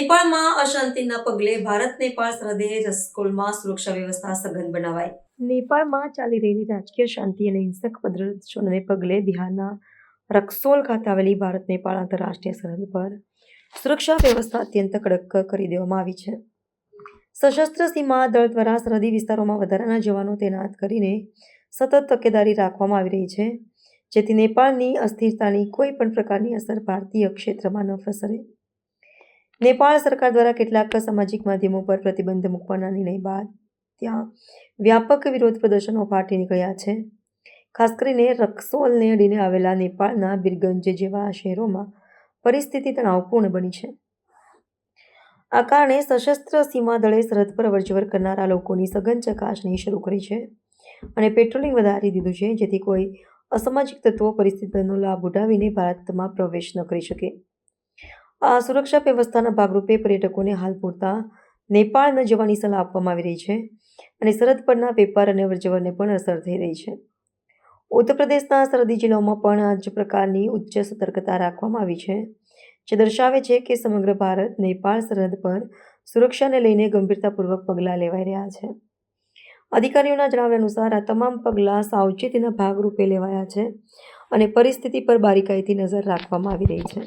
નેપાળમાં અશાંતિના પગલે ભારત નેપાળ સરહદે રસકોલમાં સુરક્ષા વ્યવસ્થા સઘન બનાવાઈ. નેપાળમાં ચાલી રહેલી રાજકીય શાંતિ અને હિંસક પ્રદર્શનોને પગલે બિહારના રક્સોલ ખાતે આવેલી ભારત નેપાળ આંતરરાષ્ટ્રીય સરહદ પર સુરક્ષા વ્યવસ્થા અત્યંત કડક કરી દેવામાં આવી છે. સશસ્ત્ર સીમા દળ દ્વારા સરહદી વિસ્તારોમાં વધારાના જવાનો તૈનાત કરીને સતત તકેદારી રાખવામાં આવી રહી છે, જેથી નેપાળની અસ્થિરતાની કોઈ પણ પ્રકારની અસર ભારતીય ક્ષેત્રમાં ન પ્રસરે. નેપાળ સરકાર દ્વારા કેટલાક સામાજિક માધ્યમો પર પ્રતિબંધ મૂકવાના નિર્ણય બાદ ત્યાં વ્યાપક વિરોધ પ્રદર્શનો ફાટી નીકળ્યા છે. ખાસ કરીને રક્સોલને અડીને આવેલા નેપાળના બીરગંજ જેવા શહેરોમાં પરિસ્થિતિ તણાવપૂર્ણ બની છે. આ કારણે સશસ્ત્ર સીમા દળે સરહદ પર અવરજવર કરનારા લોકોની સઘન ચકાસણી શરૂ કરી છે અને પેટ્રોલિંગ વધારી દીધું છે, જેથી કોઈ અસામાજિક તત્વો પરિસ્થિતિનો લાભ ઉઠાવીને ભારતમાં પ્રવેશ ન કરી શકે. આ સુરક્ષા વ્યવસ્થાના ભાગરૂપે પર્યટકોને હાલ પૂરતા નેપાળ ન જવાની સલાહ આપવામાં આવી રહી છે અને સરહદ પરના વેપાર અને અવરજવરને પણ અસર થઈ રહી છે. ઉત્તર પ્રદેશના સરહદી જિલ્લાઓમાં પણ આ જ પ્રકારની ઉચ્ચ સતર્કતા રાખવામાં આવી છે, જે દર્શાવે છે કે સમગ્ર ભારત નેપાળ સરહદ પર સુરક્ષાને લઈને ગંભીરતાપૂર્વક પગલાં લેવાઈ રહ્યા છે. અધિકારીઓના જણાવ્યા અનુસાર આ તમામ પગલાં સાવચેતીના ભાગરૂપે લેવાયા છે અને પરિસ્થિતિ પર બારીકાઈથી નજર રાખવામાં આવી રહી છે.